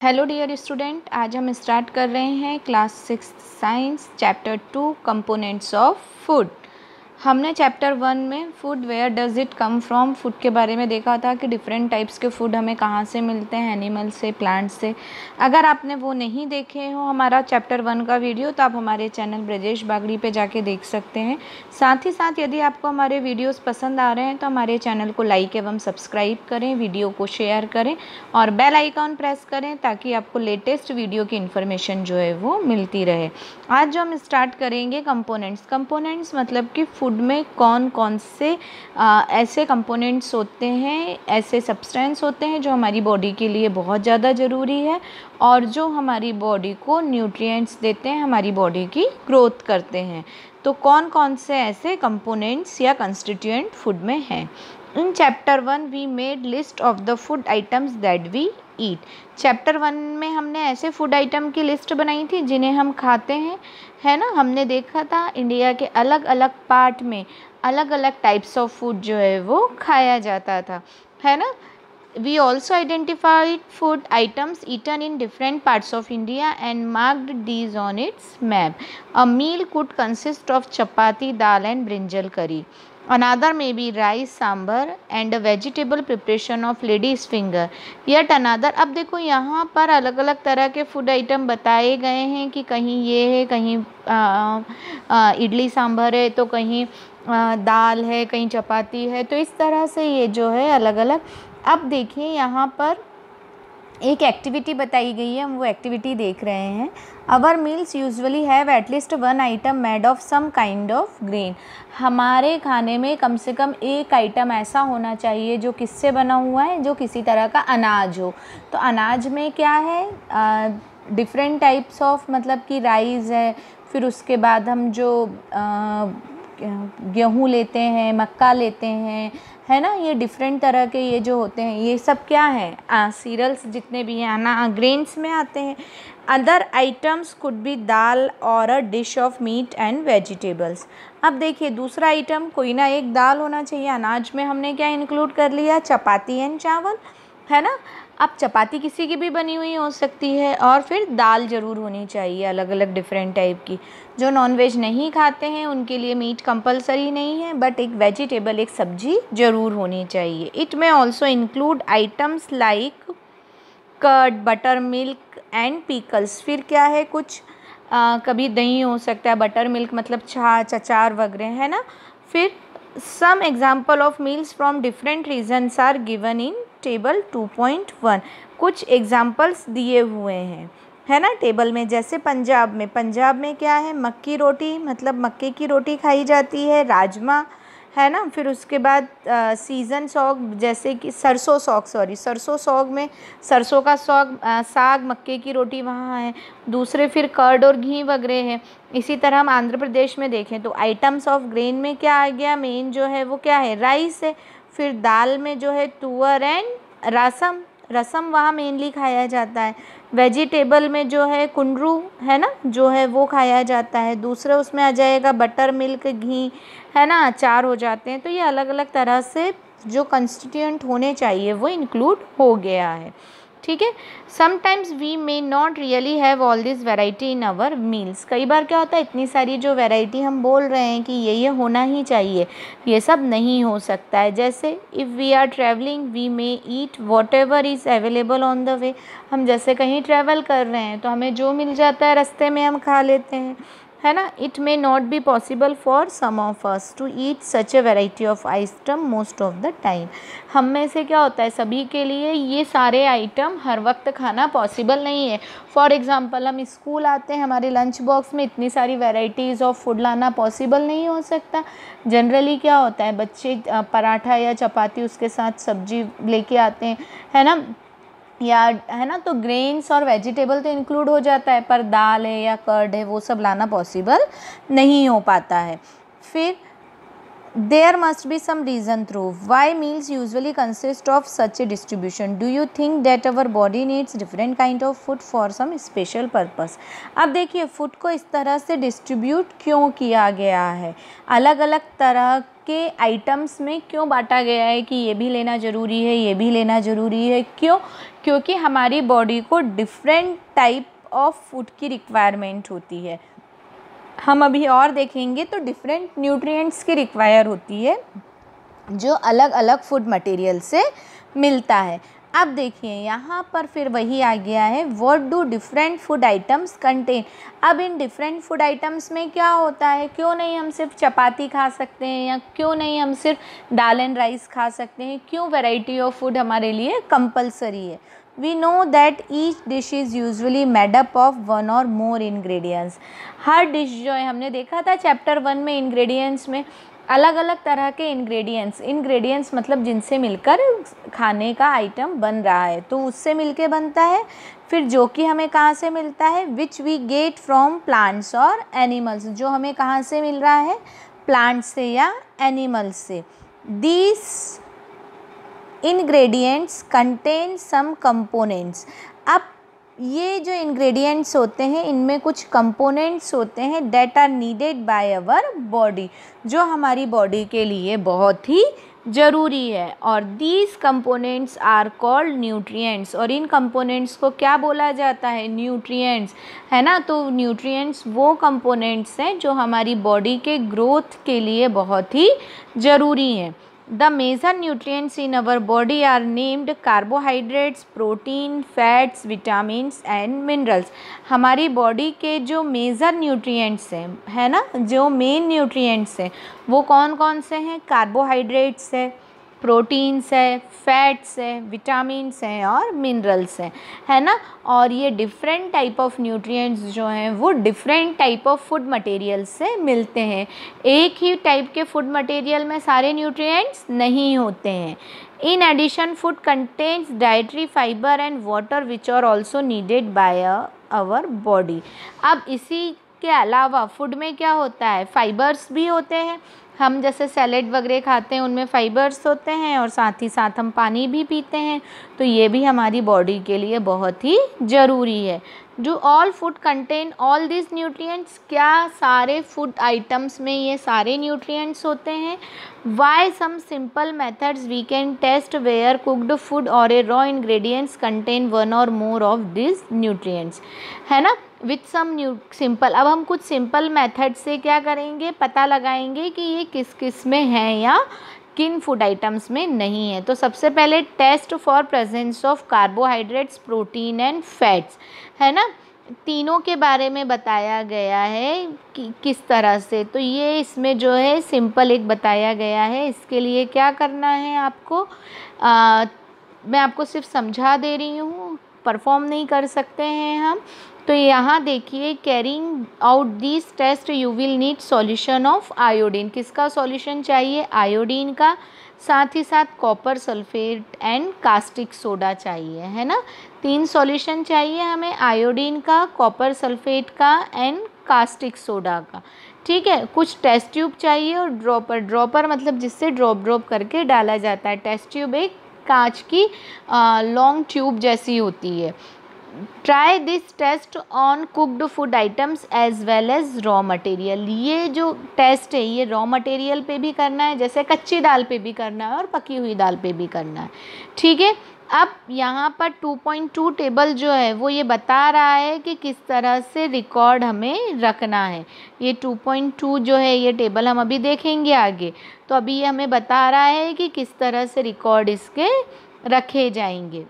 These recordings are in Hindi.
हेलो डियर स्टूडेंट, आज हम स्टार्ट कर रहे हैं class 6 science chapter 2 components of food. हमने चैप्टर 1 में food where does it come from food के बारे में देखा था कि डिफरेंट टाइप्स के फूड हमें कहाँ से मिलते हैं, एनिमल से, प्लांट से। अगर आपने वो नहीं देखे हो हमारा चैप्टर 1 का वीडियो तो आप हमारे चैनल ब्रजेश बागड़ी पे जाके देख सकते हैं। साथ ही साथ यदि आपको हमारे वीडियोस पसंद आ रहे हैं तो हमारे चैनल को लाइक एवं सब्सक्राइब करें, वीडियो को शेयर करें और बेल आइकॉन प्रेस करें ताकि आपको लेटेस्ट वीडियो की इन्फॉर्मेशन जो है वो मिलती रहे। आज जो हम स्टार्ट करेंगे कंपोनेंट्स मतलब कि फूड में कौन कौन से ऐसे कंपोनेंट्स होते हैं, ऐसे सब्सटेंस होते हैं जो हमारी बॉडी के लिए बहुत ज़्यादा ज़रूरी है और जो हमारी बॉडी को न्यूट्रिएंट्स देते हैं, हमारी बॉडी की ग्रोथ करते हैं। तो कौन कौन से ऐसे कंपोनेंट्स या कंस्टिट्यूएंट फूड में हैं। In chapter 1 we made list of the food items that we eat. Chapter 1 में हमने ऐसे फूड आइटम की लिस्ट बनाई थी जिन्हें हम खाते हैं, है ना। हमने देखा था इंडिया के अलग अलग पार्ट में अलग अलग टाइप्स ऑफ फूड जो है वो खाया जाता था, है ना। We also identified food items eaten in different parts of India and marked these on its map. A meal could consist of chapati, dal and brinjal curry. Another may be rice, sambar and a vegetable preparation of lady's finger. Yet another, अब देखो यहाँ पर अलग अलग तरह के फूड आइटम बताए गए हैं कि कहीं ये है, कहीं इडली सांभर है, तो कहीं दाल है, कहीं चपाती है। तो इस तरह से ये जो है अलग अलग। अब देखिए यहाँ पर एक एक्टिविटी बताई गई है, हम वो एक्टिविटी देख रहे हैं। Our meals usually have at least one item made of some kind of grain. हमारे खाने में कम से कम एक आइटम ऐसा होना चाहिए जो किससे बना हुआ है, जो किसी तरह का अनाज हो। तो अनाज में क्या है, डिफरेंट टाइप्स ऑफ, मतलब कि राइस है, फिर उसके बाद हम जो गेहूँ लेते हैं, मक्का लेते हैं, है ना। ये डिफरेंट तरह के ये जो होते हैं ये सब क्या है, सीरियल्स जितने भी हैं ग्रेन्स में आते हैं। अदर आइटम्स कुड बी दाल और अ dish of meat and vegetables. अब देखिए दूसरा आइटम कोई ना एक दाल होना चाहिए। अनाज में हमने क्या इंक्लूड कर लिया, चपाती एंड चावल, है ना। अब चपाती किसी की भी बनी हुई हो सकती है और फिर दाल ज़रूर होनी चाहिए अलग अलग डिफरेंट टाइप की। जो नॉनवेज नहीं खाते हैं उनके लिए मीट कंपलसरी नहीं है, बट एक वेजिटेबल, एक सब्जी ज़रूर होनी चाहिए। It may also include items like curd, buttermilk and pickles. फिर क्या है, कुछ कभी दही हो सकता है, बटर मिल्क मतलब छाछ, अचार वगैरह, है ना। फिर some example of meals from different regions are given in table 2.1। कुछ एग्जाम्पल्स दिए हुए हैं, है ना, टेबल में। जैसे पंजाब में क्या है, मक्की रोटी, मतलब मक्के की रोटी खाई जाती है, राजमा, है ना। फिर उसके बाद सीज़न सॉग, जैसे कि सरसों सॉग में सरसों का साग, मक्के की रोटी वहाँ है। दूसरे फिर कर्ड और घी वगैरह है। इसी तरह हम आंध्र प्रदेश में देखें तो आइटम्स ऑफ ग्रेन में क्या आ गया, मेन जो है वो क्या है, राइस है। फिर दाल में जो है तुअर एंड रसम वहाँ मेनली खाया जाता है। वेजिटेबल में जो है कुंदरू, है ना, जो है वो खाया जाता है। दूसरा उसमें आ जाएगा बटर मिल्क, घी, है ना, अचार हो जाते हैं। तो ये अलग अलग तरह से जो कंस्टिट्यूएंट होने चाहिए वो इंक्लूड हो गया है, ठीक है। Sometimes we may not really have all this variety in our meals. कई बार क्या होता है, इतनी सारी जो वैरायटी हम बोल रहे हैं कि ये होना ही चाहिए, ये सब नहीं हो सकता है। जैसे if we are travelling we may eat whatever is available on the way. हम जैसे कहीं ट्रैवल कर रहे हैं तो हमें जो मिल जाता है रास्ते में हम खा लेते हैं, है ना। It may not be possible for some of us to eat such a variety of item most of the time. हम में से क्या होता है, सभी के लिए ये सारे आइटम हर वक्त खाना पॉसिबल नहीं है। फॉर एग्ज़ाम्पल हम स्कूल आते हैं, हमारे लंच बॉक्स में इतनी सारी वेराइटीज़ ऑफ फूड लाना पॉसिबल नहीं हो सकता। जनरली क्या होता है, बच्चे पराठा या चपाती उसके साथ सब्जी लेके आते हैं, है ना, या, है ना। तो ग्रेन्स और वेजिटेबल तो इंक्लूड हो जाता है, पर दाल है या कर्ड है वो सब लाना पॉसिबल नहीं हो पाता है। फिर there must be some reason through why meals usually consist of such a distribution. Do you think that our body needs different kind of food for some special purpose. अब देखिए फूड को इस तरह से डिस्ट्रीब्यूट क्यों किया गया है, अलग अलग तरह के आइटम्स में क्यों बांटा गया है कि ये भी लेना ज़रूरी है, ये भी लेना ज़रूरी है? क्यों? क्योंकि हमारी बॉडी को डिफरेंट टाइप ऑफ फूड की रिक्वायरमेंट होती है। हम अभी और देखेंगे तो डिफरेंट न्यूट्रिएंट्स की रिक्वायर होती है जो अलग अलग फूड मटेरियल से मिलता है। अब देखिए यहाँ पर फिर वही आ गया है, what do different food items contain. अब इन डिफरेंट फूड आइटम्स में क्या होता है? क्यों नहीं हम सिर्फ चपाती खा सकते हैं, या क्यों नहीं हम सिर्फ दाल एंड राइस खा सकते हैं? क्यों वैरायटी ऑफ फूड हमारे लिए कंपलसरी है? We know that each dish is usually made up of one or more ingredients। Her dish जो है, हमने देखा था चैप्टर 1 में इंग्रेडिएंट्स में अलग अलग तरह के इंग्रेडिएंट्स मतलब जिनसे मिलकर खाने का आइटम बन रहा है, तो उससे मिलके बनता है। फिर जो कि हमें कहाँ से मिलता है? Which we get from plants और एनिमल्स, जो हमें कहाँ से मिल रहा है? प्लांट से या एनिमल्स से। These ingredients contain some components. अब ये जो इंग्रेडिएंट्स होते हैं इनमें कुछ कंपोनेंट्स होते हैं that are needed by our body, जो हमारी बॉडी के लिए बहुत ही ज़रूरी है। और these components are called nutrients, और इन कंपोनेंट्स को क्या बोला जाता है? न्यूट्रिएंट्स, है ना। तो न्यूट्रिएंट्स वो कंपोनेंट्स हैं जो हमारी बॉडी के ग्रोथ के लिए बहुत ही ज़रूरी हैं। The major nutrients in our body are named carbohydrates, protein, fats, vitamins and minerals। हमारी बॉडी के जो मेजर न्यूट्रिएंट्स हैं, है ना, जो मेन न्यूट्रिएंट्स हैं वो कौन कौन से हैं? कार्बोहाइड्रेट्स है, प्रोटीन्स है, फैट्स है, विटामिन्स हैं और मिनरल्स हैं, है ना। और ये डिफरेंट टाइप ऑफ न्यूट्रिएंट्स जो हैं वो different type of food material से मिलते हैं। एक ही टाइप के फूड मटेरियल में सारे न्यूट्रिएंट्स नहीं होते हैं। In addition food contains dietary fibre and water which are also needed by our body. अब इसी के अलावा फूड में क्या होता है? फाइबर्स भी होते हैं। हम जैसे सैलेड वगैरह खाते हैं उनमें फ़ाइबर्स होते हैं, और साथ ही साथ हम पानी भी पीते हैं, तो ये भी हमारी बॉडी के लिए बहुत ही ज़रूरी है। Do all food contain all this nutrients? क्या सारे फूड आइटम्स में ये सारे न्यूट्रिएंट्स होते हैं? By some simple methods we can test where cooked food और a raw ingredients contain one और मोर ऑफ दिस न्यूट्रिएंट्स, है ना। विथ सम सिंपल, अब हम कुछ सिंपल मेथड से क्या करेंगे? पता लगाएंगे कि ये किस किस में है या किन फूड आइटम्स में नहीं है। तो सबसे पहले test for presence of carbohydrates, protein and fats, है ना। तीनों के बारे में बताया गया है कि किस तरह से। तो ये इसमें जो है सिंपल एक बताया गया है। इसके लिए क्या करना है आपको? मैं आपको सिर्फ समझा दे रही हूँ, परफॉर्म नहीं कर सकते हैं हम। तो यहाँ देखिए, carrying out this test you will need solution of iodine. किसका सॉल्यूशन चाहिए? आयोडीन का। साथ ही साथ copper sulphate and caustic soda चाहिए, है ना। 3 सॉल्यूशन चाहिए हमें, आयोडीन का, कॉपर सल्फेट का एंड कास्टिक सोडा का। ठीक है। कुछ टेस्ट ट्यूब चाहिए और ड्रॉपर मतलब जिससे ड्रॉप करके डाला जाता है। टेस्ट ट्यूब एक कांच की लॉन्ग ट्यूब जैसी होती है। Try this test on cooked food items as well as raw material. ये जो टेस्ट है ये रॉ मटेरियल पे भी करना है, जैसे कच्ची दाल पे भी करना है और पकी हुई दाल पे भी करना है। ठीक है। अब यहाँ पर 2.2 टेबल जो है वो ये बता रहा है कि किस तरह से रिकॉर्ड हमें रखना है। ये 2.2 जो है ये टेबल हम अभी देखेंगे आगे। तो अभी ये हमें बता रहा है कि किस तरह से रिकॉर्ड इसके रखे जाएंगे।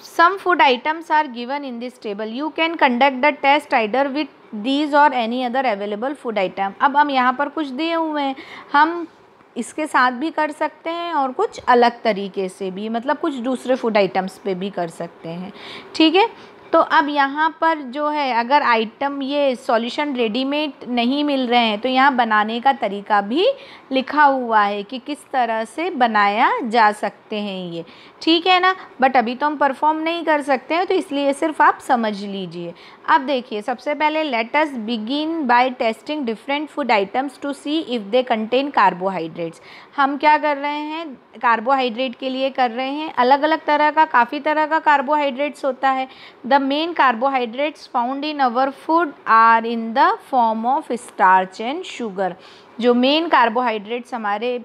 Some food items are given in this table. You can conduct the test either with these or any other available food item। अब हम यहाँ पर कुछ दिए हुए हैं, हम इसके साथ भी कर सकते हैं और कुछ अलग तरीके से भी, मतलब कुछ दूसरे फूड आइटम्स पे भी कर सकते हैं। ठीक है। तो अब यहाँ पर जो है, अगर आइटम ये सॉल्यूशन रेडीमेड नहीं मिल रहे हैं तो यहाँ बनाने का तरीका भी लिखा हुआ है कि किस तरह से बनाया जा सकते हैं ये। ठीक है ना। बट अभी तो हम परफॉर्म नहीं कर सकते हैं, तो इसलिए सिर्फ आप समझ लीजिए। अब देखिए, सबसे पहले let us begin by testing different food items to see if they contain carbohydrates. हम क्या कर रहे हैं? कार्बोहाइड्रेट के लिए कर रहे हैं। अलग अलग तरह का, काफ़ी तरह का कार्बोहाइड्रेट्स होता है। The the main carbohydrates found in our food are in the form of starch and sugar. जो मेन कार्बोहाइड्रेट्स हमारे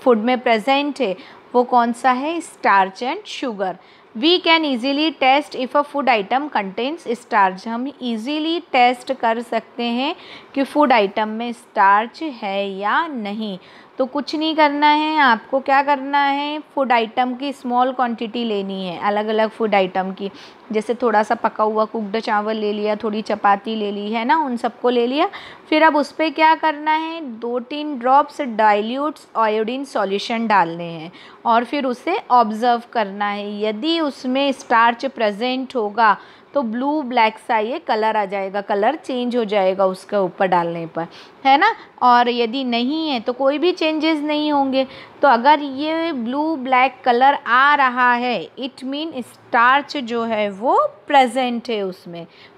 फूड में प्रेजेंट है वो कौन सा है? Starch and sugar. We can easily test if a food item contains starch. हम ईज़िली टेस्ट कर सकते हैं कि फूड आइटम में स्टार्च है या नहीं। तो कुछ नहीं करना है, आपको क्या करना है, फूड आइटम की स्मॉल क्वांटिटी लेनी है, अलग अलग फूड आइटम की। जैसे थोड़ा सा पका हुआ कुक्ड चावल ले लिया, थोड़ी चपाती ले ली है ना, उन सबको ले लिया। फिर अब उस पर क्या करना है, 2-3 ड्रॉप्स डाइल्यूट्स आयोडीन सॉल्यूशन डालने हैं और फिर उसे ऑब्ज़र्व करना है। यदि उसमें स्टार्च प्रेजेंट होगा तो ब्लू ब्लैक सा ये कलर आ जाएगा, कलर चेंज हो जाएगा उसके ऊपर डालने पर, है ना। और यदि नहीं है तो कोई भी चेंजेस नहीं होंगे। तो अगर ये ब्लू ब्लैक कलर आ रहा है इट मीन स्टार्च जो है वो प्रेजेंट है,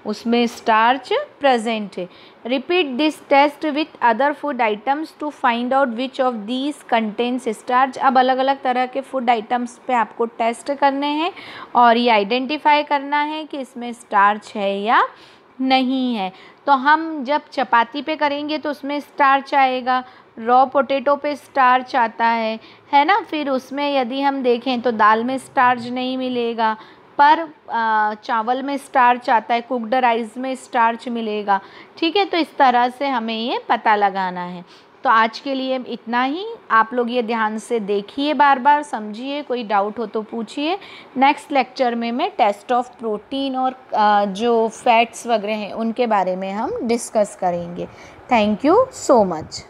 उसमें स्टार्च प्रेजेंट है। Repeat this test with other food items to find out which of these contains starch. अब अलग अलग तरह के फूड आइटम्स पे आपको टेस्ट करने हैं और ये आइडेंटिफाई करना है कि इसमें स्टार्च है या नहीं है। तो हम जब चपाती पे करेंगे तो उसमें स्टार्च आएगा, रॉ पोटैटो पे स्टार्च आता है ना। फिर उसमें यदि हम देखें तो दाल में स्टार्च नहीं मिलेगा, पर चावल में स्टार्च आता है, कुक्ड राइस में स्टार्च मिलेगा। ठीक है, तो इस तरह से हमें ये पता लगाना है। तो आज के लिए इतना ही। आप लोग ये ध्यान से देखिए, बार बार समझिए, कोई डाउट हो तो पूछिए। नेक्स्ट लेक्चर में मैं टेस्ट ऑफ प्रोटीन और जो फैट्स वगैरह हैं उनके बारे में हम डिस्कस करेंगे। Thank you so much.